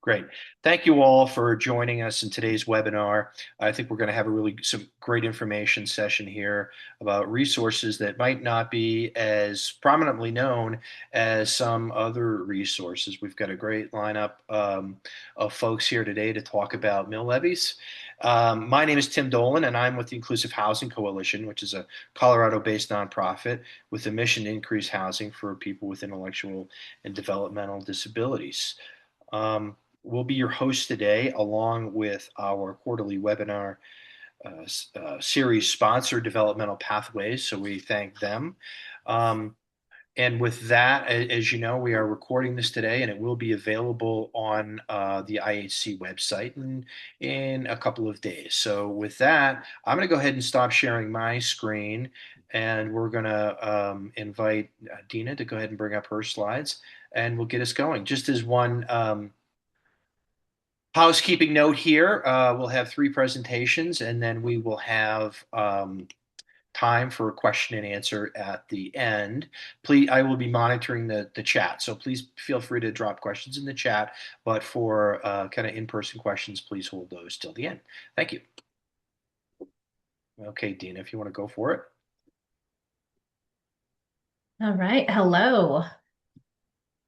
Great. Thank you all for joining us in today's webinar. I think we're going to have some great information session here about resources that might not be as prominently known as some other resources. We've got a great lineup of folks here today to talk about mill levies. My name is Tim Dolan, and I'm with the Inclusive Housing Coalition, which is a Colorado-based nonprofit with a mission to increase housing for people with intellectual and developmental disabilities. We'll be your host today, along with our quarterly webinar series sponsor, Developmental Pathways. So we thank them. And with that, as you know, we are recording this today, and it will be available on the IHC website in a couple of days. So with that, I'm going to go ahead and stop sharing my screen, and we're going to invite Dina to go ahead and bring up her slides, and we'll get us going. Just as one housekeeping note here, we'll have three presentations, and then we will have time for a question and answer at the end. Please, I will be monitoring the chat, so please feel free to drop questions in the chat, but for kind of in-person questions, please hold those till the end. Thank you. Okay, Dina, if you want to go for it. All right, hello.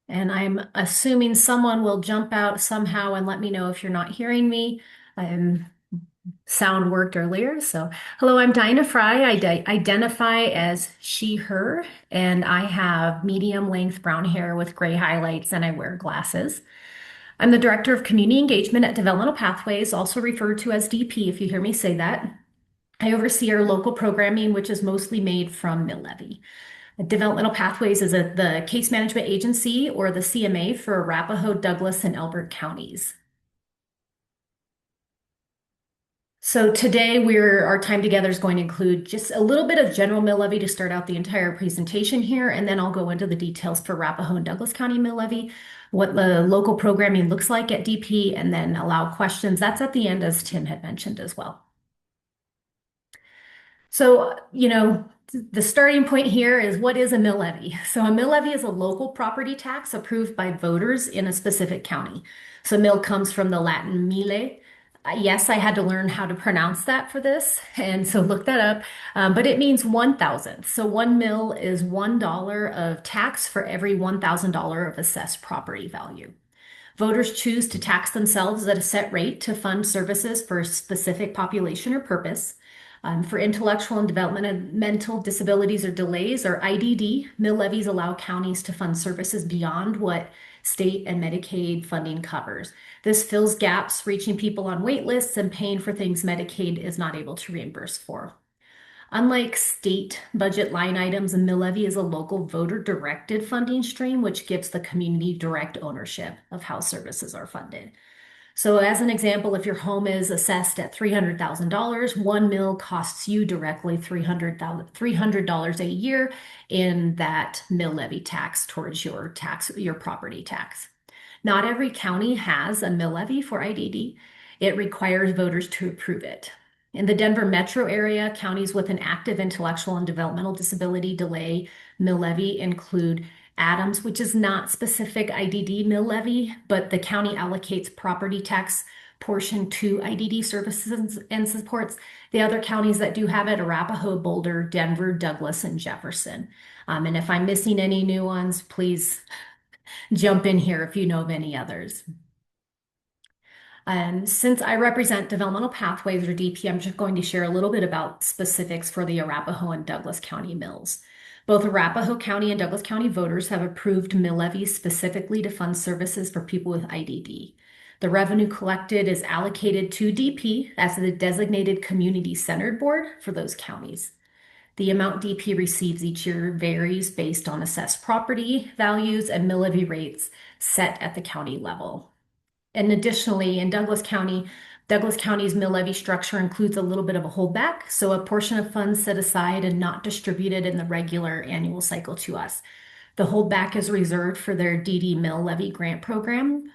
And I'm assuming someone will jump out somehow and let me know if you're not hearing me. Sound worked earlier. So, hello, I'm Dinah Fry. I identify as she, her, and I have medium length brown hair with gray highlights and I wear glasses. I'm the Director of Community Engagement at Developmental Pathways, also referred to as DP if you hear me say that. I oversee our local programming, which is mostly made from Mill Levy. Developmental Pathways is the case management agency or the CMA for Arapahoe, Douglas, and Elbert counties. So today our time together is going to include just a little bit of general mill levy to start out the entire presentation here, and then I'll go into the details for Arapahoe and Douglas County mill levy, what the local programming looks like at DP, and then allow questions. That's at the end, as Tim had mentioned as well. So, the starting point here is what is a mill levy? So a mill levy is a local property tax approved by voters in a specific county. So mill comes from the Latin mille. Yes, I had to learn how to pronounce that for this, and so look that up. But it means 1,000. So 1 mill is $1 of tax for every $1,000 of assessed property value. Voters choose to tax themselves at a set rate to fund services for a specific population or purpose. For intellectual and developmental disabilities or delays, or IDD, mill levies allow counties to fund services beyond what state and Medicaid funding covers. This fills gaps, reaching people on wait lists and paying for things Medicaid is not able to reimburse for. Unlike state budget line items, a mill levy is a local voter-directed funding stream, which gives the community direct ownership of how services are funded. So as an example, if your home is assessed at $300,000, 1 mill costs you directly $300 a year in that mill levy tax towards your property tax. Not every county has a mill levy for IDD. It requires voters to approve it. In the Denver metro area, counties with an active intellectual and developmental disability delay mill levy include Adams, which is not specific IDD mill levy, but the county allocates property tax portion to IDD services and supports. The other counties that do have it, Arapahoe, Boulder, Denver, Douglas, and Jefferson. And if I'm missing any new ones, please jump in here if you know of any others. Since I represent Developmental Pathways or DP, I'm just going to share a little bit about specifics for the Arapahoe and Douglas County mills. Both Arapahoe County and Douglas County voters have approved mill levies specifically to fund services for people with IDD. The revenue collected is allocated to DP as the designated community-centered board for those counties. The amount DP receives each year varies based on assessed property values and mill levy rates set at the county level. And additionally, in Douglas County's mill levy structure includes a little bit of a holdback, so a portion of funds set aside and not distributed in the regular annual cycle to us. The holdback is reserved for their DD mill levy grant program,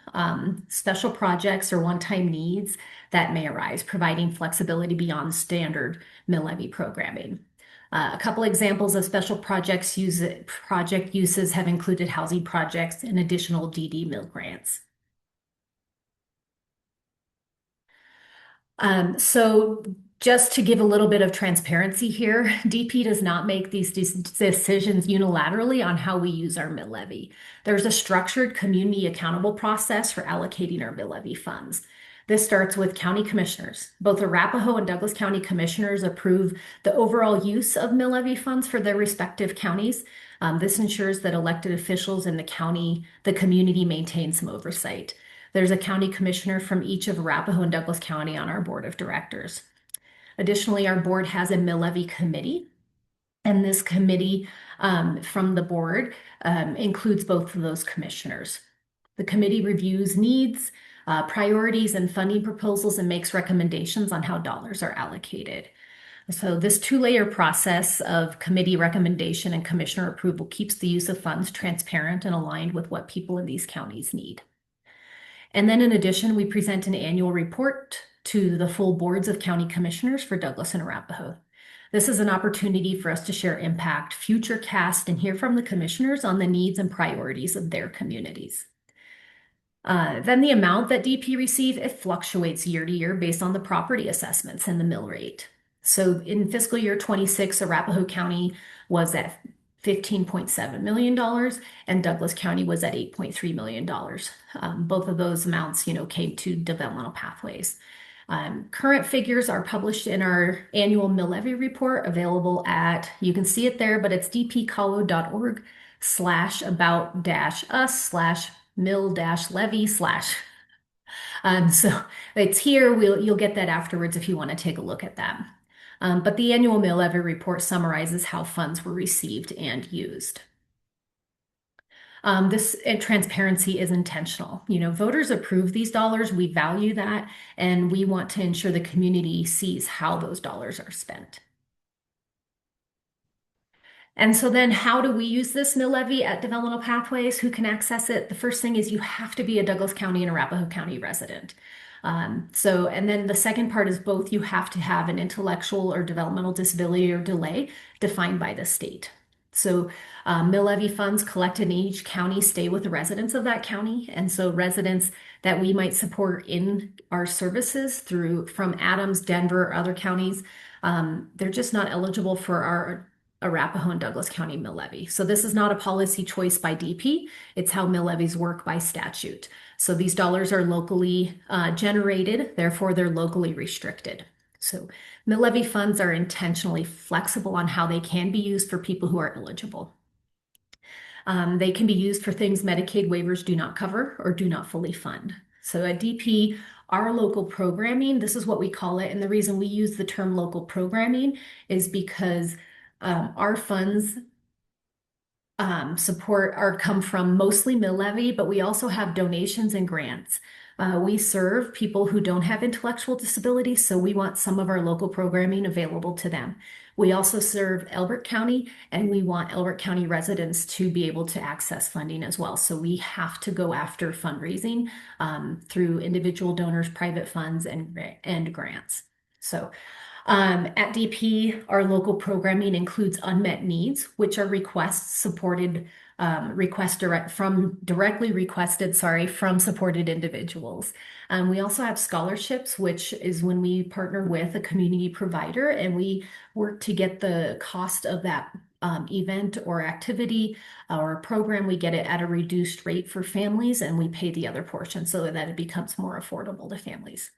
special projects or one-time needs that may arise, providing flexibility beyond standard mill levy programming. A couple examples of special project uses have included housing projects and additional DD mill grants. So just to give a little bit of transparency here, DP does not make these decisions unilaterally on how we use our mill levy. There's a structured community accountable process for allocating our mill levy funds. This starts with county commissioners. Both Arapahoe and Douglas County commissioners approve the overall use of mill levy funds for their respective counties. This ensures that elected officials in the community maintain some oversight. There's a county commissioner from each of Arapahoe and Douglas County on our board of directors. Additionally, our board has a mill levy committee, and this committee from the board includes both of those commissioners. The committee reviews needs, priorities, and funding proposals and makes recommendations on how dollars are allocated. So this two-layer process of committee recommendation and commissioner approval keeps the use of funds transparent and aligned with what people in these counties need. And then in addition, we present an annual report to the full boards of county commissioners for Douglas and Arapahoe. This is an opportunity for us to share impact, future cast, and hear from the commissioners on the needs and priorities of their communities. Then the amount that DP receive, it fluctuates year to year based on the property assessments and the mill rate. So in fiscal year 26, Arapahoe County was at $15.7 million and Douglas County was at $8.3 million. Both of those amounts, came to developmental pathways. Current figures are published in our annual mill levy report available at, you can see it there, but it's dpcolo.org/about-us/mill-levy/. So it's here. You'll get that afterwards if you want to take a look at that. But the annual mill levy report summarizes how funds were received and used. This transparency is intentional. Voters approve these dollars. We value that, and we want to ensure the community sees how those dollars are spent. And so then how do we use this mill levy at developmental pathways? Who can access it? The first thing is you have to be a Douglas County and Arapahoe County resident. And then the second part is both you have to have an intellectual or developmental disability or delay defined by the state. So mill levy funds collected in each county stay with the residents of that county. And so residents that we might support in our services from Adams, Denver, or other counties, they're just not eligible for our Arapahoe and Douglas County mill levy. So this is not a policy choice by DP. It's how mill levies work by statute. So these dollars are locally generated, therefore they're locally restricted. So mill levy funds are intentionally flexible on how they can be used for people who are eligible. They can be used for things Medicaid waivers do not cover or do not fully fund. So at DP, our local programming, this is what we call it. And the reason we use the term local programming is because our funds come from mostly mill levy, but we also have donations and grants. We serve people who don't have intellectual disabilities, so we want some of our local programming available to them. We also serve Elbert County, and we want Elbert County residents to be able to access funding as well. So we have to go after fundraising through individual donors, private funds, and grants. So at DP, our local programming includes unmet needs, which are directly requested, from supported individuals. We also have scholarships, which is when we partner with a community provider and we work to get the cost of that event or activity or program, we get it at a reduced rate for families and we pay the other portion so that it becomes more affordable to families.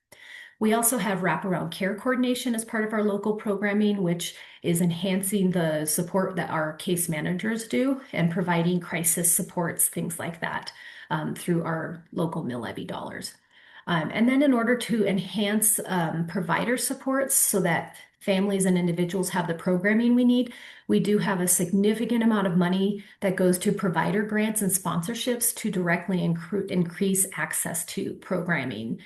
We also have wraparound care coordination as part of our local programming, which is enhancing the support that our case managers do and providing crisis supports, things like that, through our local mill levy dollars. And then in order to enhance provider supports so that families and individuals have the programming we need, we do have a significant amount of money that goes to provider grants and sponsorships to directly increase access to programming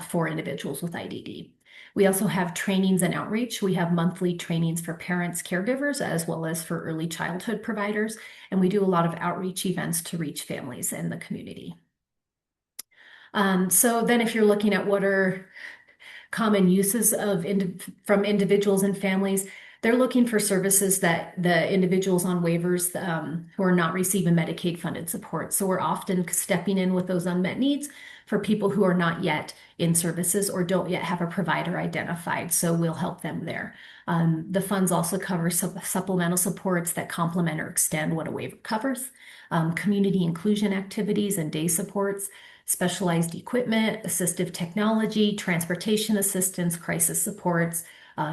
for individuals with IDD. We also have trainings and outreach. We have monthly trainings for parents, caregivers, as well as for early childhood providers. And we do a lot of outreach events to reach families in the community. So then if you're looking at what are common uses from individuals and families, they're looking for services that the individuals on waivers who are not receiving Medicaid funded support. So we're often stepping in with those unmet needs for people who are not yet in services or don't yet have a provider identified. So we'll help them there. The funds also cover supplemental supports that complement or extend what a waiver covers, community inclusion activities and day supports, specialized equipment, assistive technology, transportation assistance, crisis supports,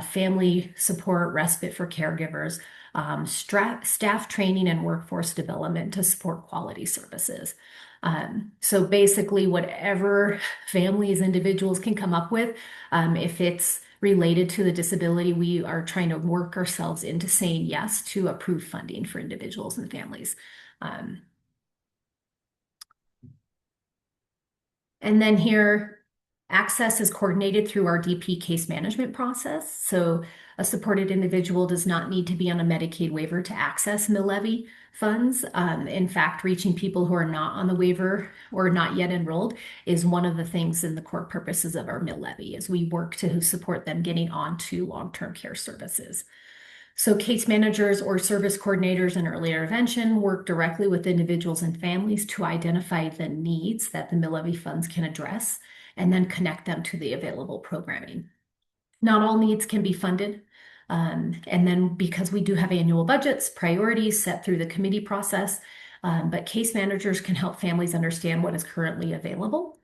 family support, respite for caregivers, staff training, and workforce development to support quality services. So basically, whatever families, individuals can come up with, if it's related to the disability, we are trying to work ourselves into saying yes to approved funding for individuals and families. Um, And then here, access is coordinated through our DP case management process. So a supported individual does not need to be on a Medicaid waiver to access mill levy funds. In fact, reaching people who are not on the waiver or not yet enrolled is one of the things in the core purposes of our mill levy, as we work to support them getting onto long-term care services. So case managers or service coordinators in early intervention work directly with individuals and families to identify the needs that the mill levy funds can address and then connect them to the available programming. Not all needs can be funded. And then because we do have annual budgets, priorities set through the committee process, but case managers can help families understand what is currently available.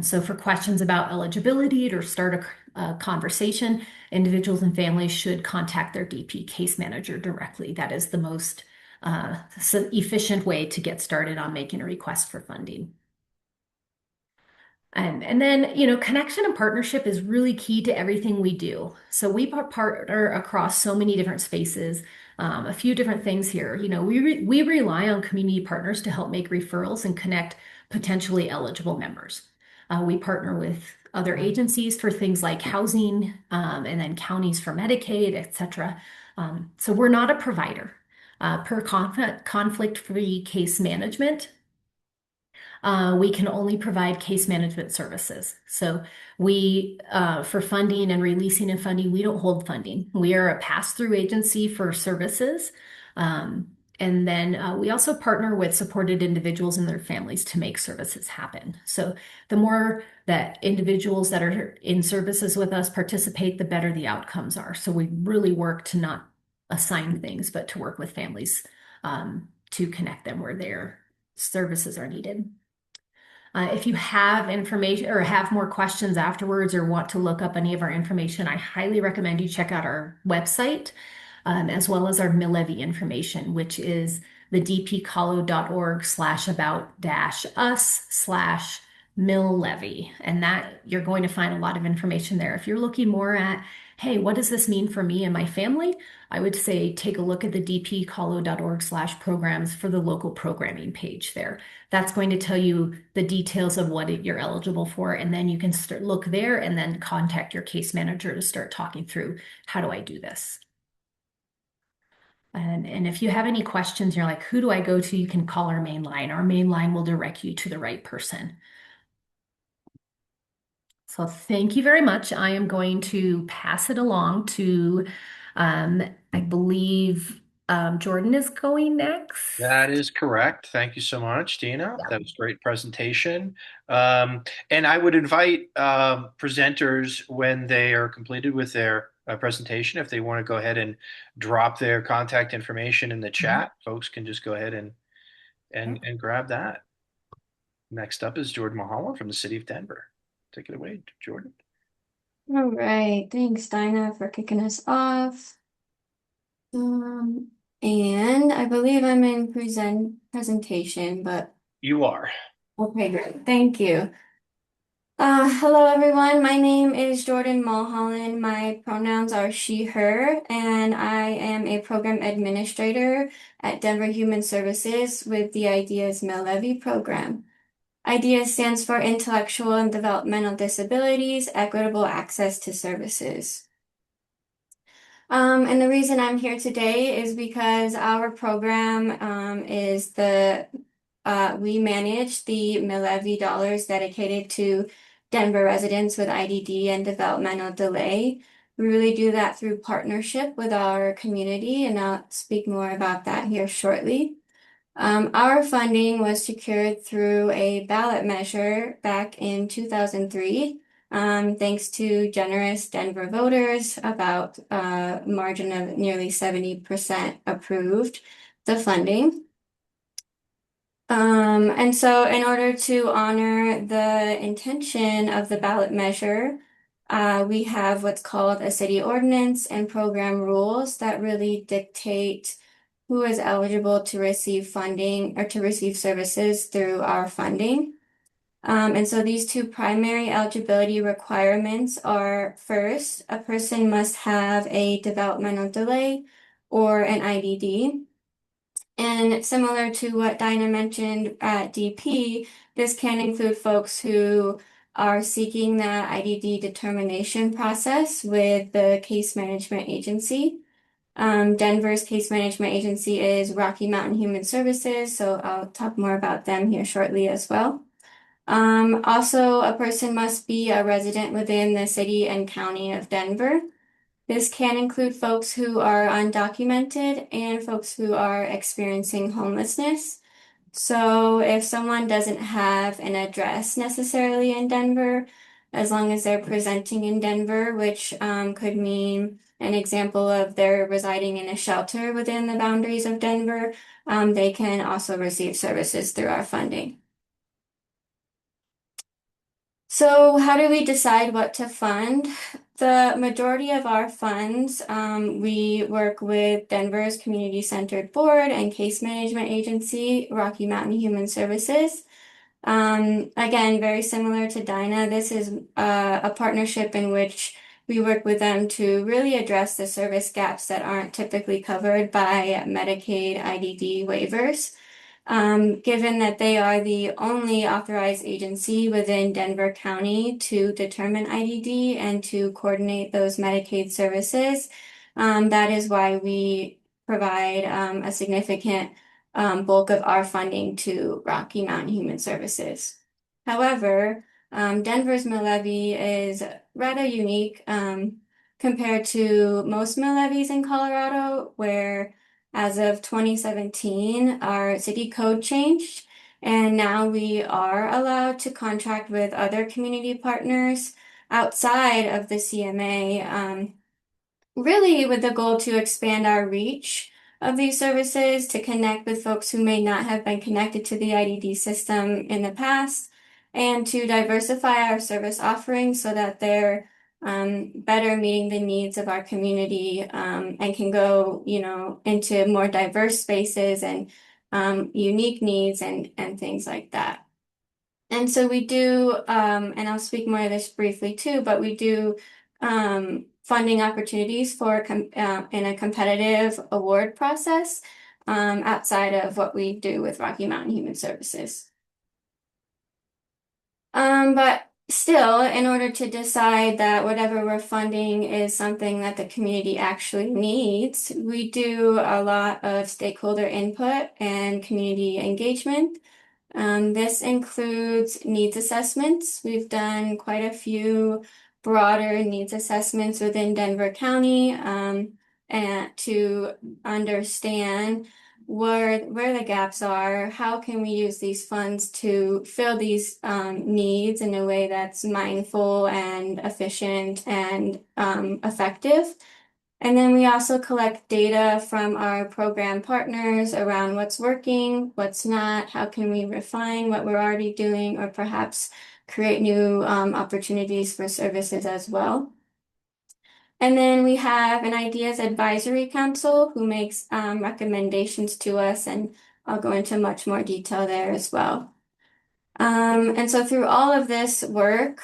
So for questions about eligibility or start a conversation, individuals and families should contact their DP case manager directly. That is the most efficient way to get started on making a request for funding. And then, connection and partnership is really key to everything we do. So we partner across so many different spaces. A few different things here. We rely on community partners to help make referrals and connect potentially eligible members. We partner with other agencies for things like housing, and then counties for Medicaid, et cetera. So we're not a provider. Per conflict-free case management, we can only provide case management services. So for funding and releasing of funding, we don't hold funding. We are a pass-through agency for services. And then we also partner with supported individuals and their families to make services happen. So the more that individuals that are in services with us participate, the better the outcomes are. So we really work to not assign things, but to work with families to connect them where their services are needed. If you have information or have more questions afterwards or want to look up any of our information, I highly recommend you check out our website, as well as our mill levy information, which is the dpcolo.org/about-us/mill levy. And that you're going to find a lot of information there. If you're looking more at, hey, what does this mean for me and my family? I would say take a look at the dpcolo.org/programs for the local programming page there. That's going to tell you the details of what you're eligible for, and then you can look there and then contact your case manager to start talking through, how do I do this? And if you have any questions, you're like, who do I go to? You can call our main line. Our main line will direct you to the right person. So thank you very much. I am going to pass it along to, I believe, Jordan is going That next. is correct. Thank you so much, Dina. Yeah. That was a great presentation. And I would invite presenters when they are completed with their presentation, if they want to go ahead and drop their contact information in the Mhm. chat, folks can just go ahead and Okay. and grab that. Next up is Jordan Mulholland from the city of Denver. Take it away, Jordan. All right, thanks, Dinah, for kicking us off. Um, and I believe I'm in presentation, but You are. okay, great. Thank you. Hello everyone. My name is Jordan Mulholland. My pronouns are she, her, and I am a program administrator at Denver Human Services with the IDEAS Mill Levy program. IDEAS stands for Intellectual and Developmental Disabilities, Equitable Access to Services. And the reason I'm here today is because our program we manage the mill levy dollars dedicated to Denver residents with IDD and developmental delay. We really do that through partnership with our community, and I'll speak more about that here shortly. Our funding was secured through a ballot measure back in 2003, thanks to generous Denver voters, about a margin of nearly 70% approved the funding. And so in order to honor the intention of the ballot measure, we have what's called a city ordinance and program rules that really dictate who is eligible to receive funding or to receive services through our funding. And so these two primary eligibility requirements are, first, a person must have a developmental delay or an IDD. And similar to what Dinah mentioned at DP, this can include folks who are seeking that IDD determination process with the case management agency. Denver's case management agency is Rocky Mountain Human Services, so I'll talk more about them here shortly as well. Also, a person must be a resident within the city and county of Denver. This can include folks who are undocumented and folks who are experiencing homelessness. So if someone doesn't have an address necessarily in Denver, as long as they're presenting in Denver, which could mean an example of they're residing in a shelter within the boundaries of Denver, they can also receive services through our funding. So how do we decide what to fund? The majority of our funds, we work with Denver's community-centered board and case management agency, Rocky Mountain Human Services. Again, very similar to Dinah, this is a partnership in which we work with them to really address the service gaps that aren't typically covered by Medicaid IDD waivers. Given that they are the only authorized agency within Denver County to determine IDD and to coordinate those Medicaid services, that is why we provide a significant bulk of our funding to Rocky Mountain Human Services. However, Denver's mill levy is rather unique compared to most mill levies in Colorado, where as of 2017, our city code changed, and now we are allowed to contract with other community partners outside of the CMA, really with the goal to expand our reach of these services to connect with folks who may not have been connected to the IDD system in the past, and to diversify our service offerings so that they're better meeting the needs of our community, and can go, into more diverse spaces and unique needs and things like that. And so we do, and I'll speak more of this briefly too, but we do funding opportunities for in a competitive award process outside of what we do with Rocky Mountain Human Services. But still, in order to decide that whatever we're funding is something that the community actually needs, we do a lot of stakeholder input and community engagement. This includes needs assessments. We've done quite a few broader needs assessments within Denver County, and to understand where the gaps are, how can we use these funds to fill these needs in a way that's mindful and efficient and effective. And then we also collect data from our program partners around what's working, what's not, how can we refine what we're already doing, or perhaps create new opportunities for services as well. And then we have an Ideas Advisory Council who makes recommendations to us, and I'll go into much more detail there as well. And so through all of this work,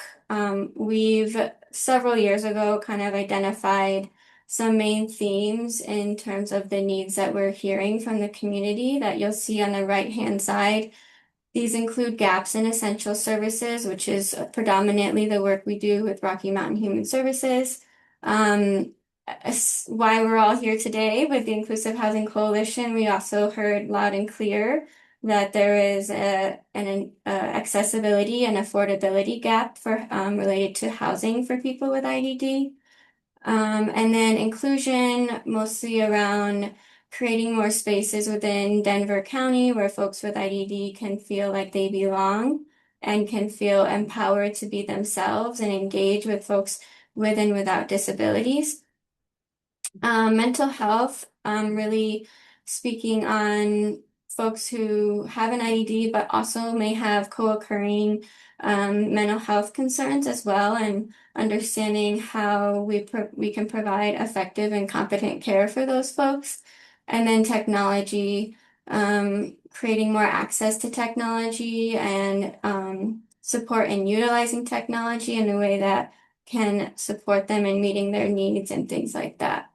we've several years ago kind of identified some main themes in terms of the needs that we're hearing from the community that you'll see on the right-hand side. These include gaps in essential services, which is predominantly the work we do with Rocky Mountain Human Services. Why we're all here today with the Inclusive Housing Coalition, we also heard loud and clear that there is an accessibility and affordability gap for related to housing for people with IDD. And then inclusion, mostly around creating more spaces within Denver County where folks with IDD can feel like they belong and can feel empowered to be themselves and engage with folks with and without disabilities. Mental health, really speaking on folks who have an IED but also may have co-occurring mental health concerns as well, and understanding how we can provide effective and competent care for those folks. And then technology, creating more access to technology and support in utilizing technology in a way that can support them in meeting their needs and things like that.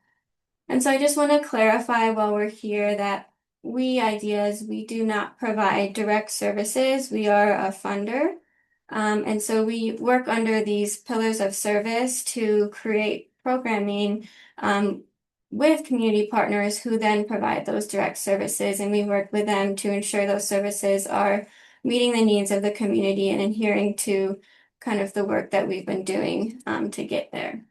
And so I just want to clarify while we're here that we do not provide direct services. We are a funder. And so we work under these pillars of service to create programming with community partners who then provide those direct services. And we work with them to ensure those services are meeting the needs of the community and adhering to kind of the work that we've been doing to get there.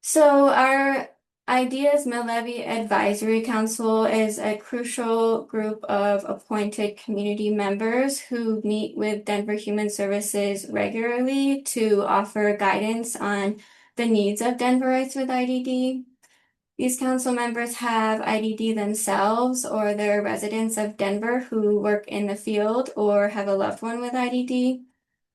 So our Ideas Mill-Levy Advisory Council is a crucial group of appointed community members who meet with Denver Human Services regularly to offer guidance on the needs of Denverites with IDD. These council members have IDD themselves, or they're residents of Denver who work in the field or have a loved one with IDD.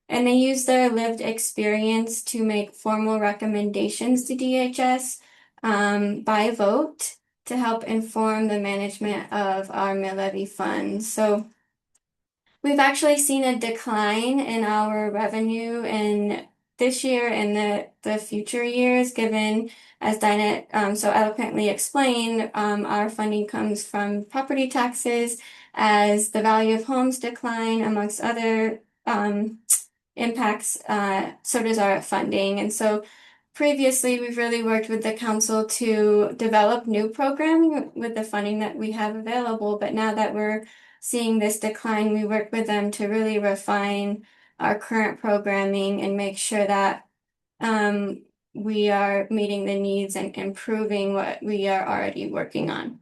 And they use their lived experience to make formal recommendations to DHS by vote to help inform the management of our mill levy funds. So we've actually seen a decline in our revenue in this year and the future years, given, as Dinah so eloquently explained, our funding comes from property taxes as the value of homes decline, amongst other impacts, so does our funding. And so previously, we've really worked with the council to develop new programming with the funding that we have available. But now that we're seeing this decline, we work with them to really refine our current programming and make sure that we are meeting the needs and improving what we are already working on.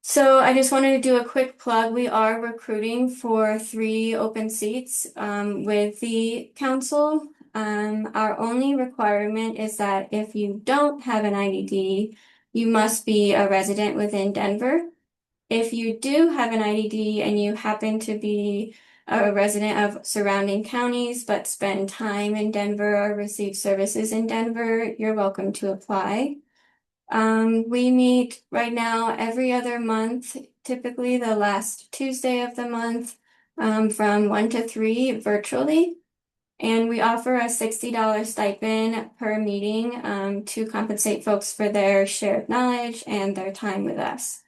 So I just wanted to do a quick plug. We are recruiting for 3 open seats with the council. Our only requirement is that if you don't have an IDD, you must be a resident within Denver. If you do have an IDD and you happen to be a resident of surrounding counties but spend time in Denver or receive services in Denver, you're welcome to apply. We meet right now every other month, typically the last Tuesday of the month, from 1 to 3 virtually. And we offer a $60 stipend per meeting to compensate folks for their shared knowledge and their time with us.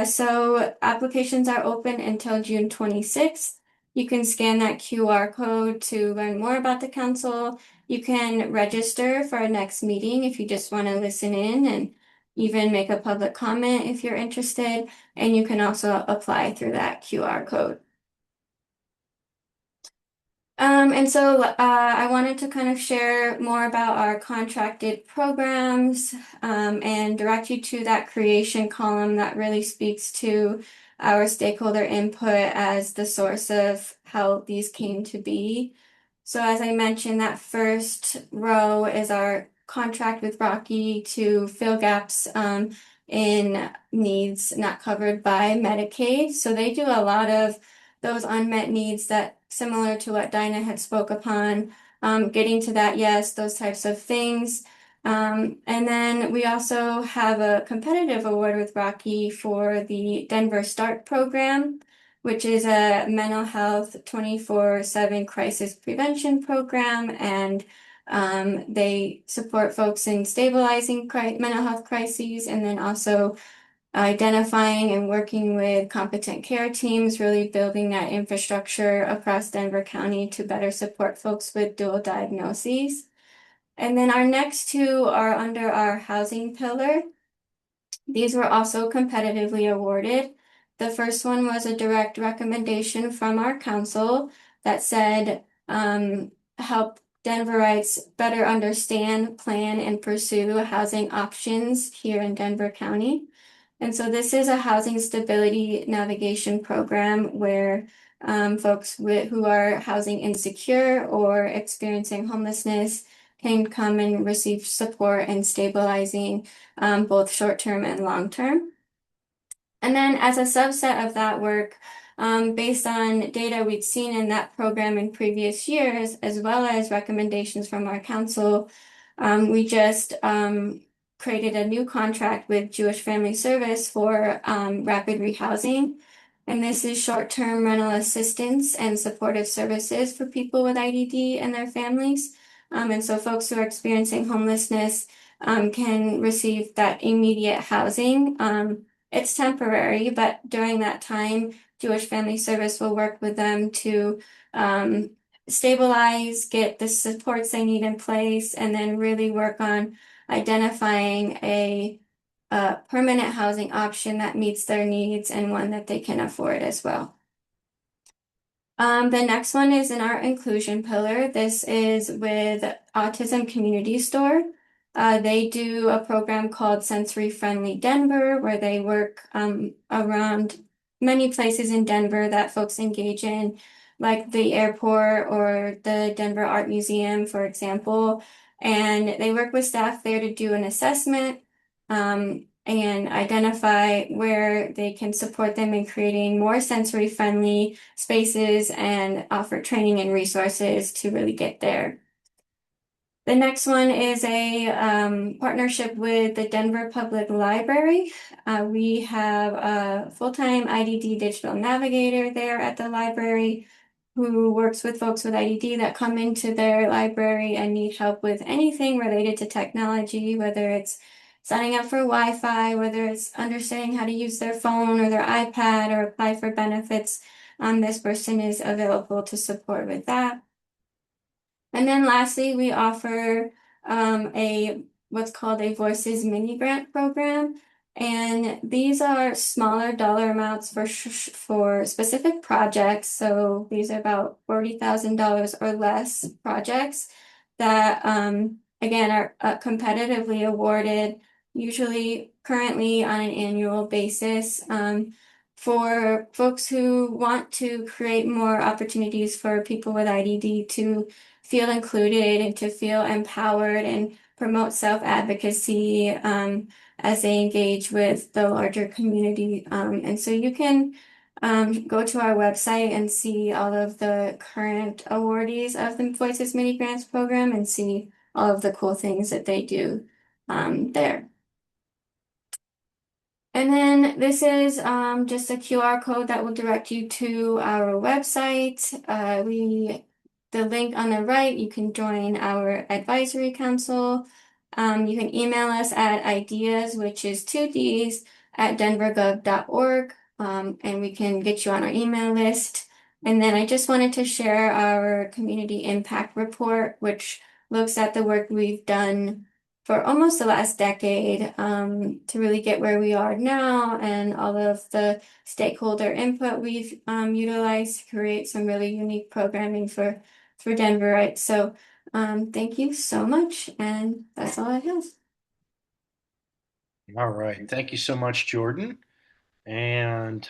So applications are open until June 26th. You can scan that QR code to learn more about the council. You can register for our next meeting if you just want to listen in and even make a public comment if you're interested. And you can also apply through that QR code. And so I wanted to kind of share more about our contracted programs and direct you to that creation column that really speaks to our stakeholder input as the source of how these came to be. So as I mentioned, that first row is our contract with Rocky to fill gaps in needs not covered by Medicaid. So they do a lot of those unmet needs that similar to what Dinah had spoke upon, getting to that, yes, those types of things. And then we also have a competitive award with Rocky for the Denver START program, which is a mental health 24/7 crisis prevention program. And they support folks in stabilizing mental health crises and then also identifying and working with competent care teams, really building that infrastructure across Denver County to better support folks with dual diagnoses. And then our next 2 are under our housing pillar. These were also competitively awarded. The first one was a direct recommendation from our council that said, help Denverites better understand, plan, and pursue housing options here in Denver County. And so this is a housing stability navigation program where folks who are housing insecure or experiencing homelessness can come and receive support in stabilizing both short-term and long-term. And then as a subset of that work, based on data we'd seen in that program in previous years, as well as recommendations from our council, we just created a new contract with Jewish Family Service for rapid rehousing. And this is short-term rental assistance and supportive services for people with IDD and their families. And so folks who are experiencing homelessness can receive that immediate housing. It's temporary, but during that time, Jewish Family Service will work with them to stabilize, get the supports they need in place, and then really work on identifying a permanent housing option that meets their needs and one that they can afford as well. The next one is in our inclusion pillar. This is with Autism Community Store. They do a program called Sensory Friendly Denver, where they work around many places in Denver that folks engage in, like the airport or the Denver Art Museum, for example. And they work with staff there to do an assessment and identify where they can support them in creating more sensory friendly spaces and offer training and resources to really get there. The next one is a partnership with the Denver Public Library. We have a full-time IDD digital navigator there at the library who works with folks with IDD that come into their library and need help with anything related to technology, whether it's signing up for Wi-Fi, whether it's understanding how to use their phone or their iPad or apply for benefits. This person is available to support with that. And then lastly, we offer what's called a Voices mini grant program. And these are smaller dollar amounts for specific projects. So these are about $40,000 or less projects that, again, are competitively awarded, usually currently on an annual basis. For folks who want to create more opportunities for people with IDD to feel included and to feel empowered and promote self-advocacy as they engage with the larger community. And so you can go to our website and see all of the current awardees of the Voices Mini Grants program and see all of the cool things that they do there. And then this is just a QR code that will direct you to our website. The link on the right, you can join our advisory council. You can email us at ideas, which is 2Ds, at denvergov.org, and we can get you on our email list. And then I just wanted to share our community impact report, which looks at the work we've done for almost the last decade to really get where we are now and all of the stakeholder input we've utilized to create some really unique programming for Denverites. So thank you so much, and that's all I have. All right. Thank you so much, Jordan. And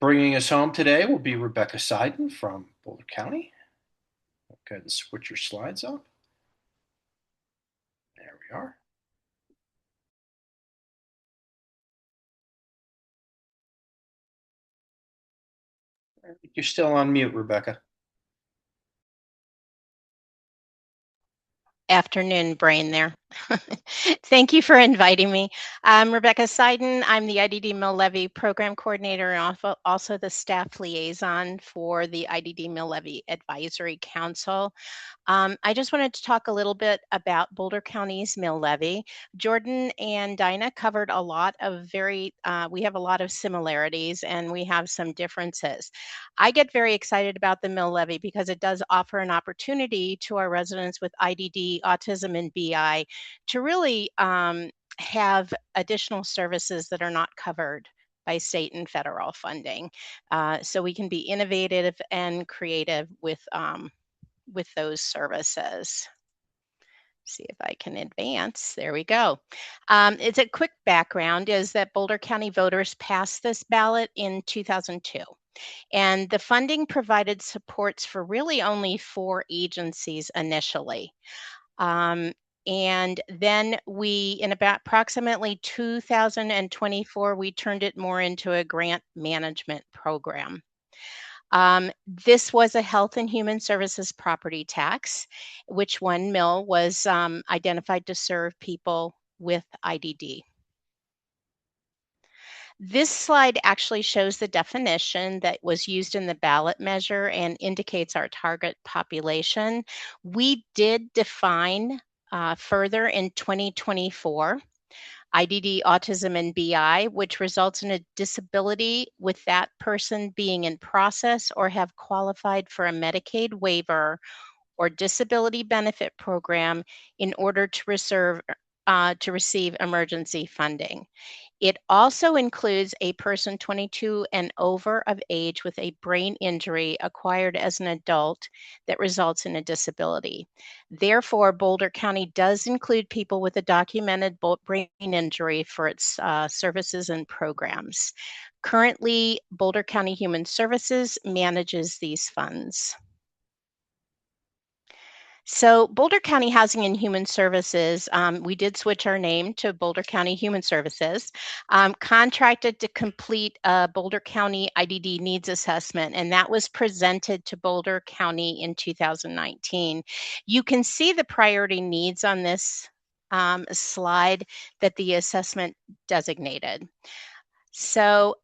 bringing us home today will be Rebecca Seiden from Boulder County. Go ahead and switch your slides up. There we are. You're still on mute, Rebecca. Afternoon brain there. Thank you for inviting me. I'm Rebecca Seiden. I'm the IDD Mill Levy Program Coordinator and also the staff liaison for the IDD Mill Levy Advisory Council. I just wanted to talk a little bit about Boulder County's mill levy. Jordan and Dinah covered a lot of we have a lot of similarities and we have some differences. I get very excited about the mill levy because it does offer an opportunity to our residents with IDD, autism, and BI to really have additional services that are not covered by state and federal funding. So we can be innovative and creative with with those services. See if I can advance. There we go. It's a quick background is that Boulder County voters passed this ballot in 2002. And the funding provided supports for really only 4 agencies initially. And then in about approximately 2024, we turned it more into a grant management program. This was a Health and Human Services property tax, which one mill was identified to serve people with IDD. This slide actually shows the definition that was used in the ballot measure and indicates our target population. We did define further in 2024 IDD, autism, and BI, which results in a disability with that person being in process or have qualified for a Medicaid waiver or disability benefit program in order to receive emergency funding. It also includes a person 22 and over of age with a brain injury acquired as an adult that results in a disability. Therefore, Boulder County does include people with a documented brain injury for its services and programs. Currently, Boulder County Human Services manages these funds. So Boulder County Housing and Human Services, we did switch our name to Boulder County Human Services, contracted to complete a Boulder County IDD needs assessment, and that was presented to Boulder County in 2019. You can see the priority needs on this slide that the assessment designated. So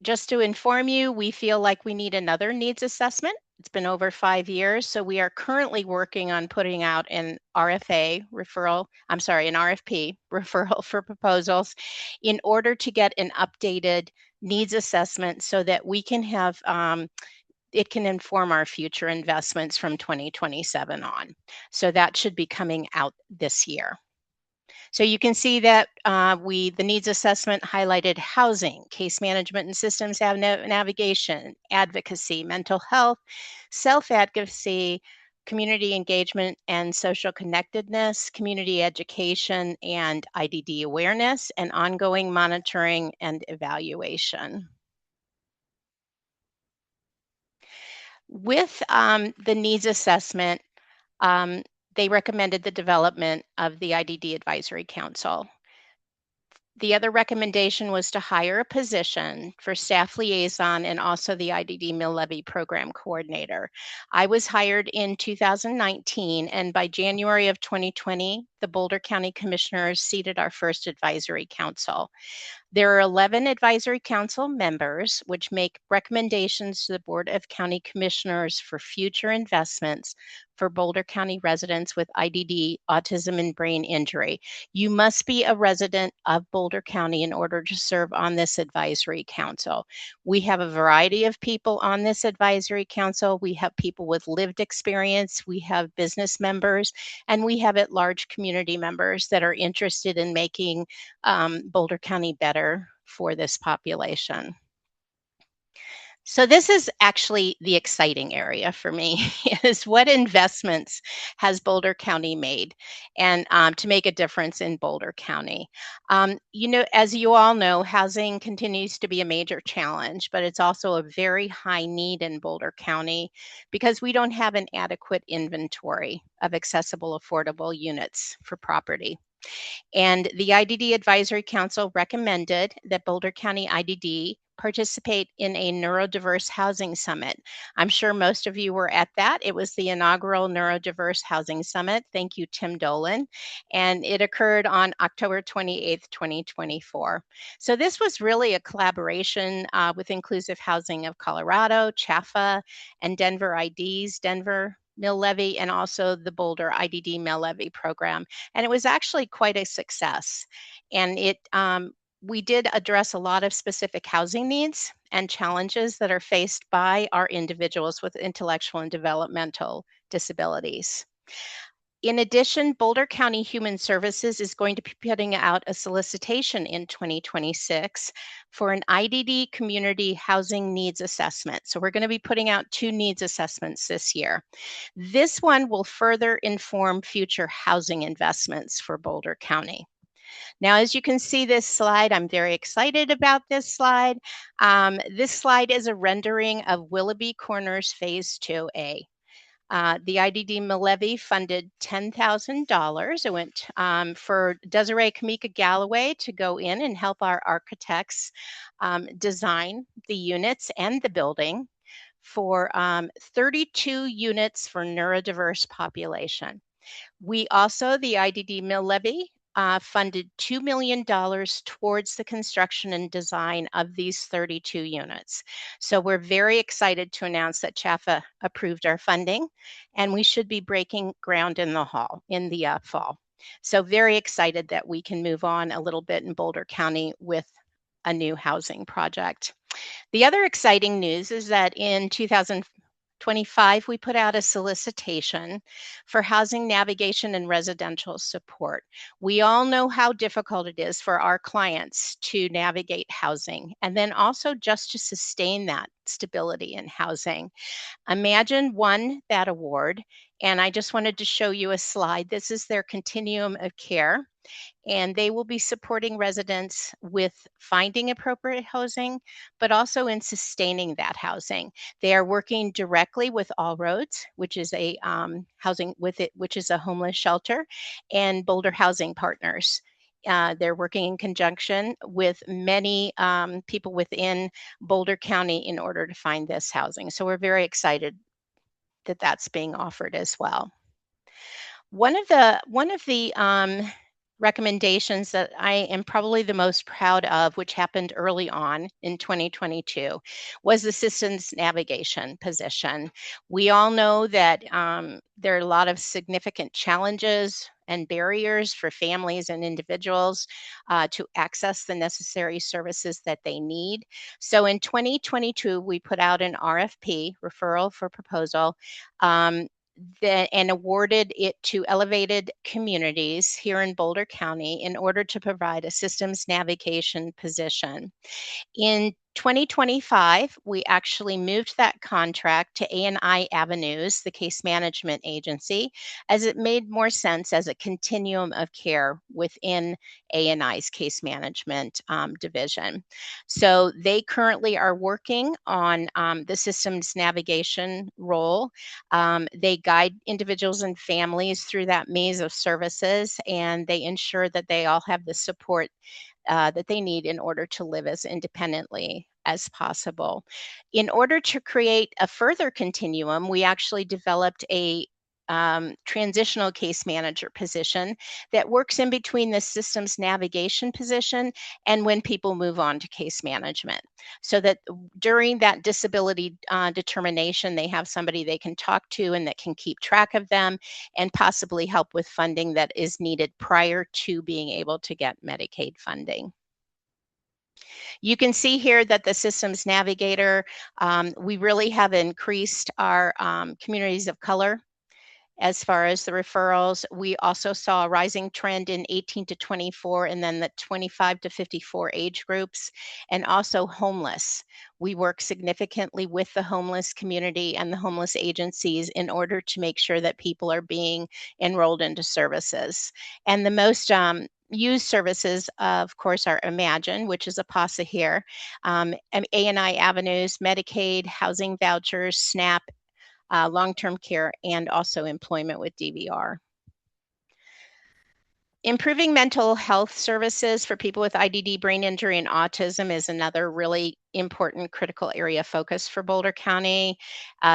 just to inform you, we feel like we need another needs assessment. It's been over 5 years, so we are currently working on putting out an RFP, referral for proposals, in order to get an updated needs assessment so that we can have, it can inform our future investments from 2027 on. So that should be coming out this year. So you can see that the needs assessment highlighted housing, case management and systems navigation, advocacy, mental health, self-advocacy, community engagement and social connectedness, community education and IDD awareness, and ongoing monitoring and evaluation. With the needs assessment, they recommended the development of the IDD Advisory Council. The other recommendation was to hire a position for staff liaison and also the IDD Mill Levy program coordinator. I was hired in 2019, and by January of 2020, the Boulder County Commissioners seated our first advisory council. There are 11 advisory council members, which make recommendations to the Board of County Commissioners for future investments for Boulder County residents with IDD, autism, and brain injury. You must be a resident of Boulder County in order to serve on this advisory council. We have a variety of people on this advisory council. We have people with lived experience, we have business members, and we have at-large community members that are interested in making Boulder County better for this population. So this is actually the exciting area for me, is what investments has Boulder County made and to make a difference in Boulder County. You know, as you all know, housing continues to be a major challenge, but it's also a very high need in Boulder County because we don't have an adequate inventory of accessible, affordable units for property. And the IDD Advisory Council recommended that Boulder County IDD participate in a neurodiverse housing summit. I'm sure most of you were at that. It was the inaugural neurodiverse housing summit. Thank you, Tim Dolan. And it occurred on October 28th, 2024. So this was really a collaboration with Inclusive Housing of Colorado, CHAFA, and Denver IDs, Denver Mill Levy, and also the Boulder IDD Mill Levy program. And it was actually quite a success. And we did address a lot of specific housing needs and challenges that are faced by our individuals with intellectual and developmental disabilities. In addition, Boulder County Human Services is going to be putting out a solicitation in 2026 for an IDD community housing needs assessment. So we're going to be putting out 2 needs assessments this year. This one will further inform future housing investments for Boulder County. Now, as you can see this slide, I'm very excited about this slide. This slide is a rendering of Willoughby Corners Phase 2A. The IDD Levy funded $10,000. It went for Desiree Kamika Galloway to go in and help our architects design the units and the building for 32 units for neurodiverse population. We also, the IDD Mill Levy, funded $2 million towards the construction and design of these 32 units. So we're very excited to announce that CHAFA approved our funding, and we should be breaking ground in the fall. So very excited that we can move on a little bit in Boulder County with a new housing project. The other exciting news is that in 2025, we put out a solicitation for housing navigation and residential support. We all know how difficult it is for our clients to navigate housing and then also just to sustain that stability in housing. Imagine won that award, and I just wanted to show you a slide. This is their continuum of care, and they will be supporting residents with finding appropriate housing, but also in sustaining that housing. They are working directly with All Roads, which is a which is a homeless shelter, and Boulder Housing Partners. They're working in conjunction with many people within Boulder County in order to find this housing. So we're very excited that that's being offered as well. One of the recommendations that I am probably the most proud of, which happened early on in 2022, was the systems navigation position. We all know that there are a lot of significant challenges and barriers for families and individuals to access the necessary services that they need. So in 2022, we put out an RFP, referral for proposal, and awarded it to Elevated Communities here in Boulder County in order to provide a systems navigation position. In 2025, we actually moved that contract to A&I Avenues, the case management agency, as it made more sense as a continuum of care within A&I's case management division. So they currently are working on the systems navigation role. They guide individuals and families through that maze of services, and they ensure that they all have the support that they need in order to live as independently as possible. In order to create a further continuum, we actually developed a transitional case manager position that works in between the systems navigation position and when people move on to case management, so that during that disability determination, they have somebody they can talk to and that can keep track of them and possibly help with funding that is needed prior to being able to get Medicaid funding. You can see here that the systems navigator, we really have increased our communities of color. As far as the referrals, we also saw a rising trend in 18 to 24 and then the 25 to 54 age groups, and also homeless. We work significantly with the homeless community and the homeless agencies in order to make sure that people are being enrolled into services. And the most used services, of course, are Imagine, which is a PASA here, A&I Avenues, Medicaid, housing vouchers, SNAP, long-term care, and also employment with DVR. Improving mental health services for people with IDD, brain injury, and autism is another really important critical area of focus for Boulder County.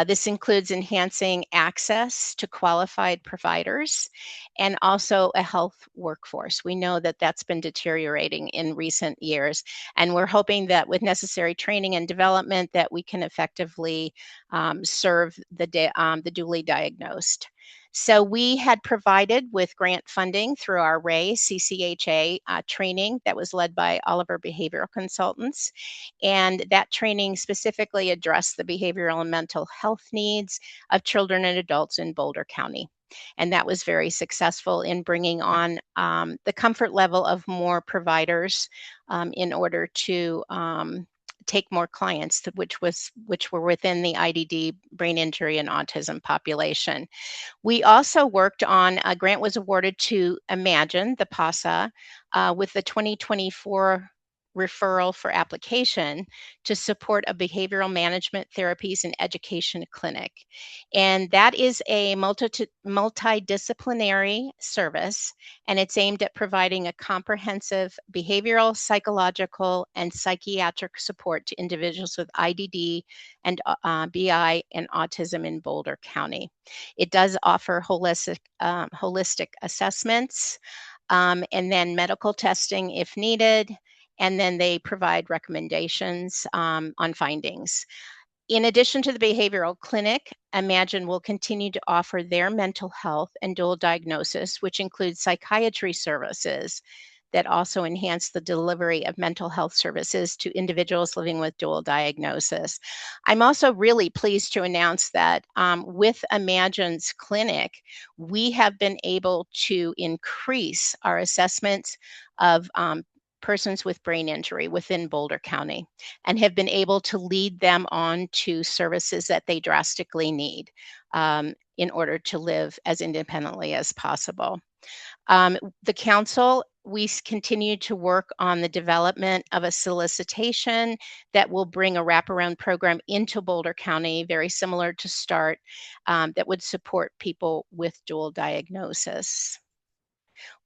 This includes enhancing access to qualified providers and also a health workforce. We know that that's been deteriorating in recent years, and we're hoping that with necessary training and development that we can effectively serve the dually diagnosed. So we had provided with grant funding through our RAY CCHA training that was led by Oliver Behavioral Consultants. And that training specifically addressed the behavioral and mental health needs of children and adults in Boulder County. And that was very successful in bringing on the comfort level of more providers in order to take more clients, which were within the IDD brain injury and autism population. We also worked on a grant was awarded to Imagine, the PASA, with the 2024 referral for application to support a behavioral management therapies and education clinic. And that is a multidisciplinary service, and it's aimed at providing a comprehensive behavioral, psychological, and psychiatric support to individuals with IDD and BI and autism in Boulder County. It does offer holistic assessments and then medical testing if needed, and then they provide recommendations on findings. In addition to the behavioral clinic, Imagine will continue to offer their mental health and dual diagnosis, which includes psychiatry services that also enhance the delivery of mental health services to individuals living with dual diagnosis. I'm also really pleased to announce that with Imagine's clinic, we have been able to increase our assessments of persons with brain injury within Boulder County and have been able to lead them on to services that they drastically need in order to live as independently as possible. The council, we continue to work on the development of a solicitation that will bring a wraparound program into Boulder County, very similar to START, that would support people with dual diagnosis.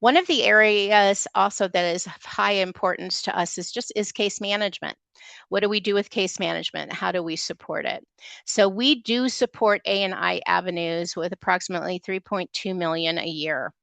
One of the areas also that is of high importance to us is case management. What do we do with case management? How do we support it? So we do support A&I Avenues with approximately $3.2 million a year.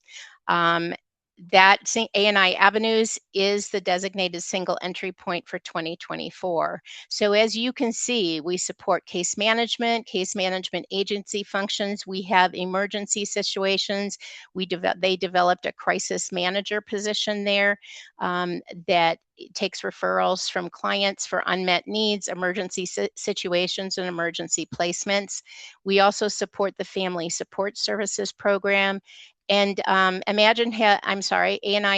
That A&I Avenues is the designated single entry point for 2024. So as you can see, we support case management agency functions. We have emergency situations. They developed a crisis manager position there that takes referrals from clients for unmet needs, emergency situations, and emergency placements. We also support the Family Support Services program. And A&I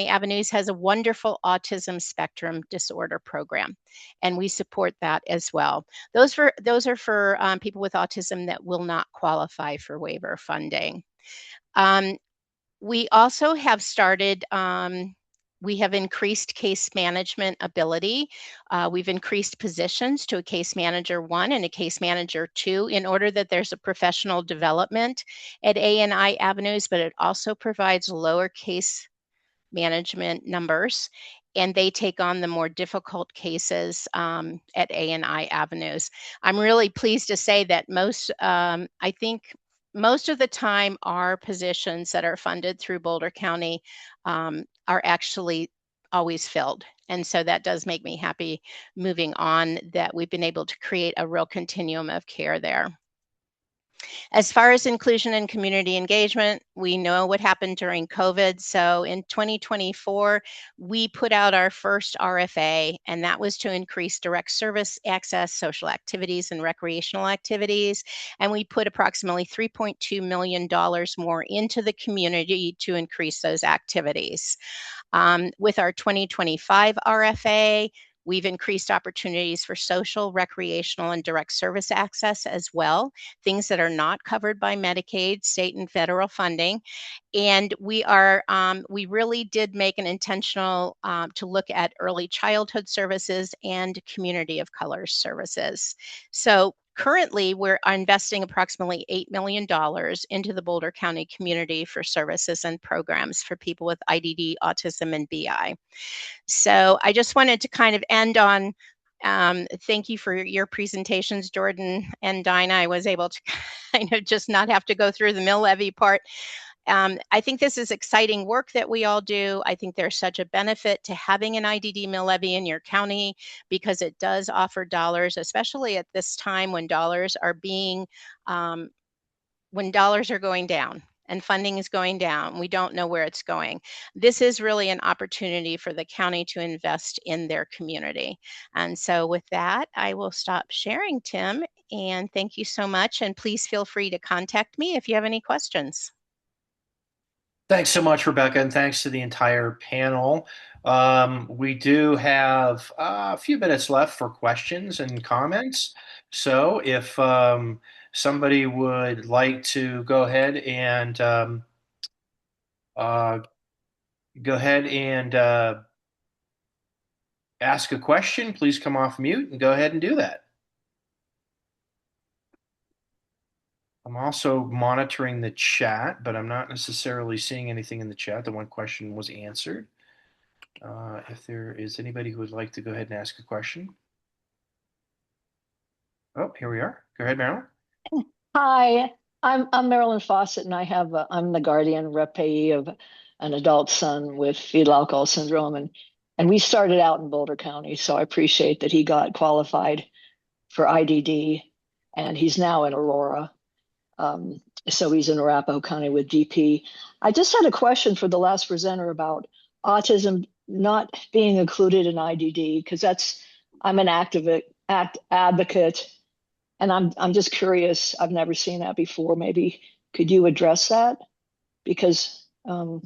Avenues has a wonderful autism spectrum disorder program, and we support that as well. Those are for people with autism that will not qualify for waiver funding. We also have started we have increased case management ability. We've increased positions to a case manager 1 and a case manager 2 in order that there's a professional development at A&I Avenues, but it also provides lower case management numbers, and they take on the more difficult cases at A&I Avenues. I'm really pleased to say that I think most of the time our positions that are funded through Boulder County are actually always filled. And so that does make me happy moving on that we've been able to create a real continuum of care there. As far as inclusion and community engagement, we know what happened during COVID. So in 2024, we put out our first RFA, and that was to increase direct service access, social activities, and recreational activities. And we put approximately $3.2 million more into the community to increase those activities. With our 2025 RFA, we've increased opportunities for social, recreational, and direct service access as well, things that are not covered by Medicaid, state, and federal funding. And we really did make an intentional to look at early childhood services and community of color services. So currently, we're investing approximately $8 million into the Boulder County community for services and programs for people with IDD, autism, and BI. So I just wanted to kind of end on thank you for your presentations, Jordan and Dinah. I was able to kind of just not have to go through the mill levy part. I think this is exciting work that we all do. I think there's such a benefit to having an IDD mill levy in your county because it does offer dollars, especially at this time when dollars are going down. and funding is going down. We don't know where it's going. This is really an opportunity for the county to invest in their community. And so with that, I will stop sharing, Tim, and thank you so much. And please feel free to contact me if you have any questions. Thanks so much, Rebecca, and thanks to the entire panel. We do have a few minutes left for questions and comments. So if somebody would like to uh, go ahead and ask a question, please come off mute and go ahead and do that. I'm also monitoring the chat, but I'm not necessarily seeing anything in the chat. The one question was answered. If there is anybody who would like to go ahead and ask a question. Oh, here we are. Go ahead, Marilyn. Hi, I'm Marilyn Fawcett, and I'm the guardian repayee of an adult son with fetal alcohol syndrome, and we started out in Boulder County, so I appreciate that he got qualified for IDD, and he's now in Aurora. So he's in Arapahoe County with DP. I just had a question for the last presenter about autism not being included in IDD, because I'm an advocate. And I'm just curious. I've never seen that before. Maybe could you address that? Because I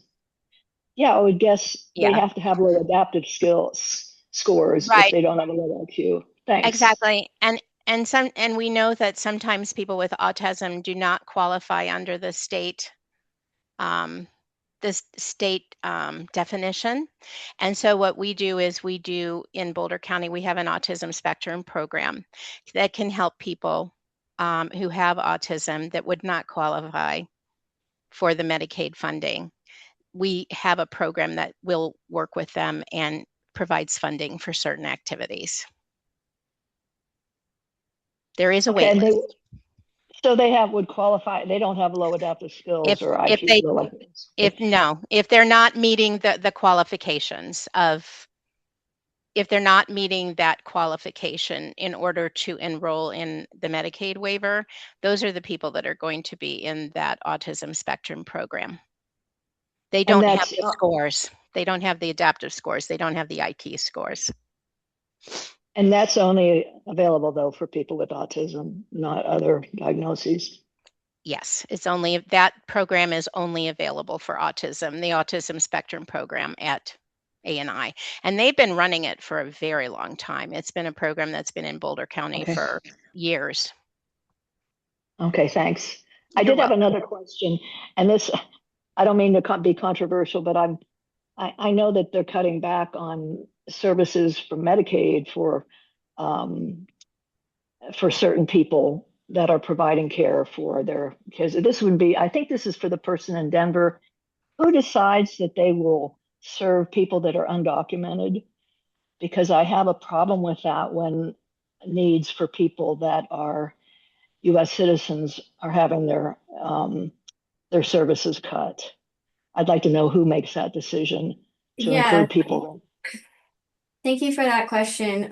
would guess they have to have low adaptive scores if they don't have a low IQ. Thanks. Exactly. And we know that sometimes people with autism do not qualify under the state definition. And so what we do is in Boulder County, we have an autism spectrum program that can help people who have autism that would not qualify for the Medicaid funding. We have a program that will work with them and provides funding for certain activities. There is a wait list. So they would qualify. They don't have low adaptive skills or IQ. If they're not meeting the qualifications if they're not meeting that qualification in order to enroll in the Medicaid waiver, those are the people that are going to be in that autism spectrum program. They don't have the scores. They don't have the adaptive scores. They don't have the IQ scores. And that's only available, though, for people with autism, not other diagnoses. Yes, that program is only available for autism, the autism spectrum program at ANI. And they've been running it for a very long time. It's been a program that's been in Boulder County for years. Okay, thanks. I did have another question, and this, I don't mean to be controversial, but I know that they're cutting back on services from Medicaid for certain people that are providing care for their kids. I think this is for the person in Denver who decides that they will serve people that are undocumented, because I have a problem with that when needs for people that are U.S. citizens are having their services cut. I'd like to know who makes that decision to include people. Thank you for that question.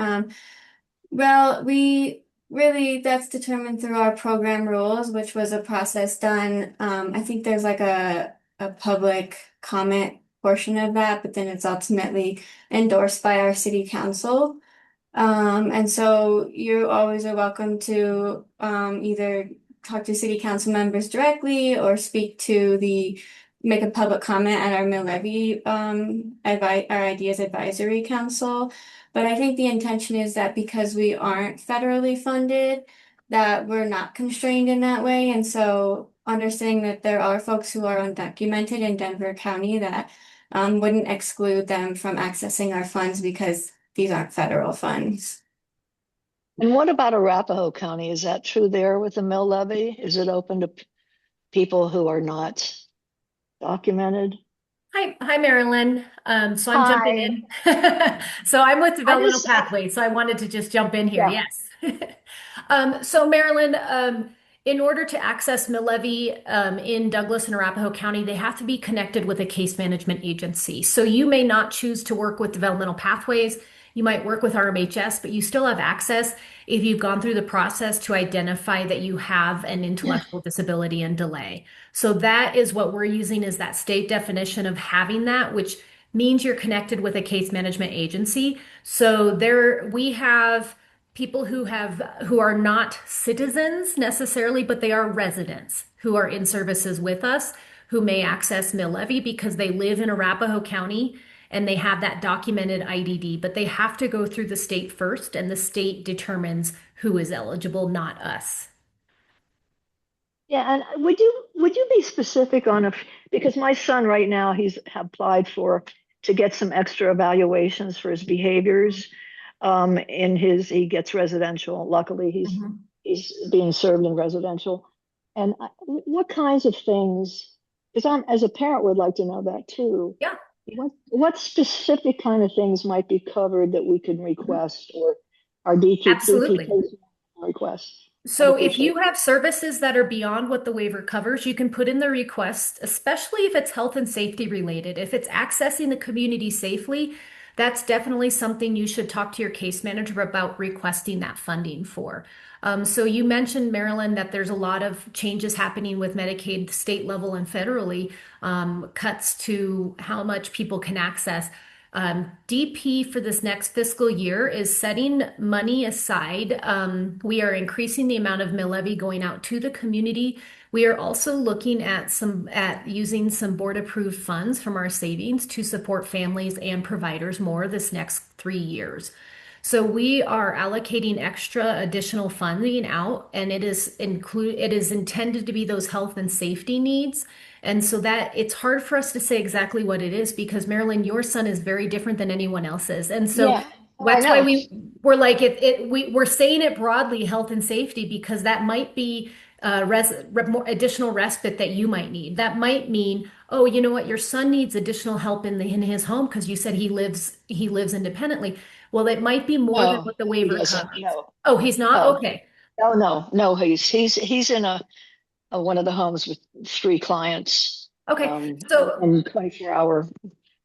That's determined through our program rules, which was a process done. I think there's like a public comment portion of that, but then it's ultimately endorsed by our city council. And so you always are welcome to either talk to city council members directly or make a public comment at our mill levy our ideas advisory council. But I think the intention is that because we aren't federally funded, that we're not constrained in that way. And so understanding that there are folks who are undocumented in Denver County, that wouldn't exclude them from accessing our funds because these aren't federal funds. And what about Arapahoe County? Is that true there with the mill levy? Is it open to people who are not documented? Hi, Marilyn. So I'm jumping in. So I'm with Developmental Pathways, so I wanted to just jump in here. Yeah. Yes. So Marilyn, in order to access mill levy in Douglas and Arapahoe County, they have to be connected with a case management agency. So you may not choose to work with Developmental Pathways. You might work with RMHS, but you still have access if you've gone through the process to identify that you have an intellectual disability and delay. So that is what we're using is that state definition of having that, which means you're connected with a case management agency. So there we have people who are not citizens necessarily, but they are residents who are in services with us who may access mill levy because they live in Arapahoe County and they have that documented IDD, but they have to go through the state first, and the state determines who is eligible, not us. Yeah, and would you be specific on because my son right now he's applied for to get some extra evaluations for his behaviors. He gets residential. Luckily, Mhm. he's being served in residential. And what kinds of things? Because I'm as a parent would like to know that too. Yeah. What specific kind of things might be covered that we can Mhm. request or our DP Absolutely. case request? I'd So if appreciate you have services that are beyond what the waiver covers, you can put in the request, especially if it's health and safety related. If it's accessing the community safely, that's definitely something you should talk to your case manager about requesting that funding for. So you mentioned, Marilyn, that there's a lot of changes happening with Medicaid, state level and federally, cuts to how much people can access. DP for this next fiscal year is setting money aside. We are increasing the amount of mill levy going out to the community. We are also looking at using some board approved funds from our savings to support families and providers more this next 3 years. So we are allocating extra additional funding out, and it is intended to be those health and safety needs. And so that it's hard for us to say exactly what it is because Marilyn, your son is very different than anyone else's. And so Yeah. Oh, I that's why know. we're like we're saying it broadly, health and safety, because that might be more additional respite that you might need. That might mean, oh, you know what, your son needs additional help in his home because you said he lives independently. Well, it might be more than No, what the he waiver doesn't. covers. No. Oh, he's not? Oh, Okay. no, no, no. He's in a one of the homes with three clients, Okay. So and 24-hour.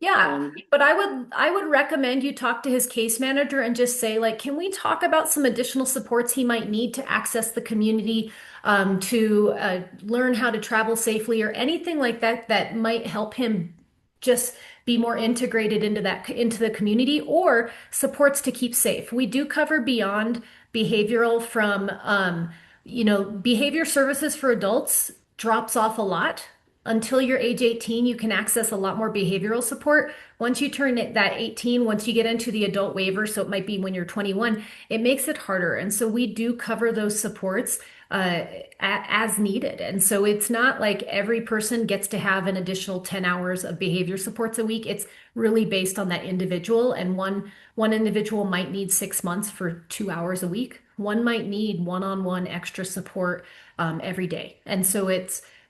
yeah, Um, but I would recommend you talk to his case manager and just say like, can we talk about some additional supports he might need to access the community, to learn how to travel safely or anything like that that might help him just be more integrated into the community or supports to keep safe. We do cover beyond behavioral from behavior services for adults drops off a lot until you're age 18, you can access a lot more behavioral support. Once you turn that 18, once you get into the adult waiver, so it might be when you're 21, it makes it harder. And so we do cover those supports as needed. And so it's not like every person gets to have an additional 10 hours of behavior supports a week. It's really based on that individual. And one individual might need 6 months for 2 hours a week. One might need one-on-one extra support every day. And so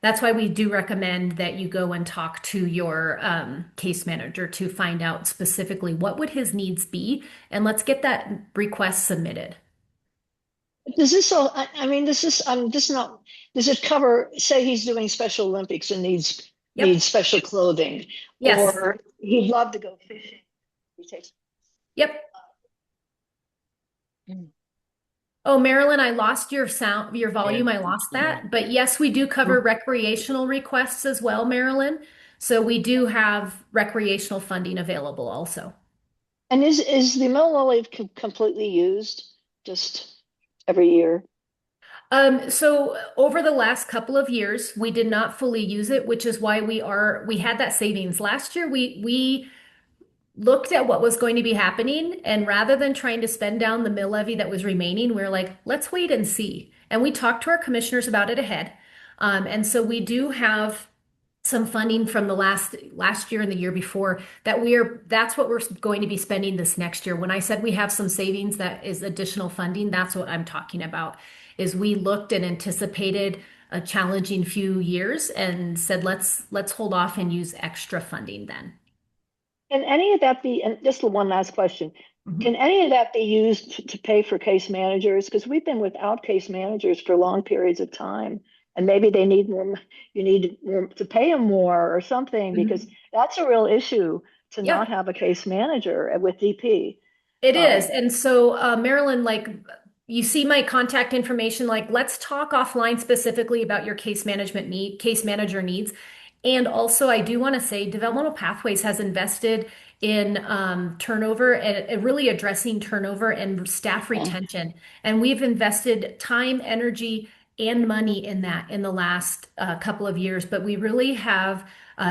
that's why we do recommend that you go and talk to your case manager to find out specifically what would his needs be, and let's get that request submitted. does this all? I mean, this not. Does it cover? Say he's doing Special Olympics and needs Yep. special clothing, Yes. or he'd love to go fishing. He takes. Yep. Oh, Marilyn, I lost your sound, your Yeah. volume. I lost that. But yes, we do cover recreational requests as well, Marilyn. So we do have recreational funding available also. And is the mill levy completely used just every year? So over the last couple of years, we did not fully use it, which is why we had that savings. Last year, we looked at what was going to be happening, and rather than trying to spend down the mill levy that was remaining, we were like, let's wait and see. And we talked to our commissioners about it ahead. And so we do have some funding from the last year and the year before that's what we're going to be spending this next year. When I said we have some savings that is additional funding, that's what I'm talking about. Is we looked and anticipated a challenging few years and said let's hold off and use extra funding then. Can any of that be, and just one last question, Mhm. can any of that be used to pay for case managers? Because we've been without case managers for long periods of time. And maybe they need more, you need more, to pay them more or something, because Mhm. that's a real issue to Yeah. not have a case manager with DP. It is. And so, Marilyn, like, you see my contact information, like, let's talk offline specifically about your case manager needs. And also, I do want to say Developmental Pathways has invested in turnover and really addressing turnover and staff Yeah. retention. And we've invested time, energy, and money in that in the last couple of years. But we really have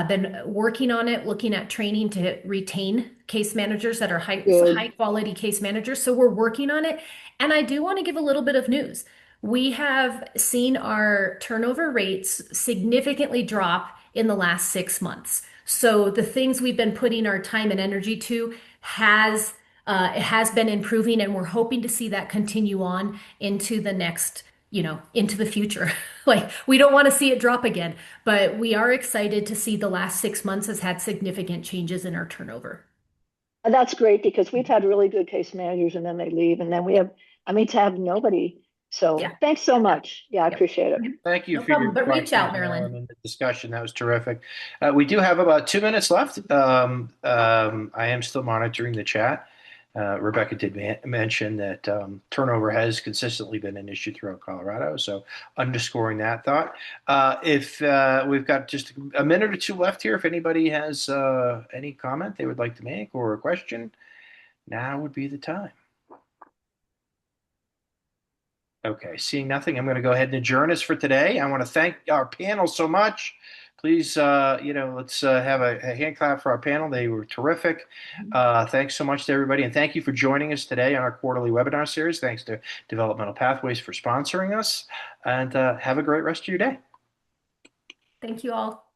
been working on it, looking at training to retain case managers that are high Good. quality case managers. So we're working on it. And I do want to give a little bit of news. We have seen our turnover rates significantly drop in the last 6 months. So the things we've been putting our time and energy to it has been improving, and we're hoping to see that continue on into the next, into the future. Like, we don't want to see it drop again, but we are excited to see the last 6 months has had significant changes in our turnover. And that's great because we've had really good case managers and then they leave. And then we have, I mean, to have nobody. So Yeah. thanks so much. Yeah, I Yep. appreciate it. Thank you No for your problem. But reach questions, out, Marilyn, Marilyn. and the discussion. That was terrific. We do have about 2 minutes left. I am still monitoring the chat. Rebecca did mention that turnover has consistently been an issue throughout Colorado, so underscoring that thought. If we've got just a minute or two left here, if anybody has any comment they would like to make or a question, now would be the time. Okay, seeing nothing, I'm going to go ahead and adjourn us for today. I want to thank our panel so much. Please, let's have a hand clap for our panel. They were terrific. Thanks so much to everybody, and thank you for joining us today on our quarterly webinar series. Thanks to Developmental Pathways for sponsoring us, and have a great rest of your day. Thank you all.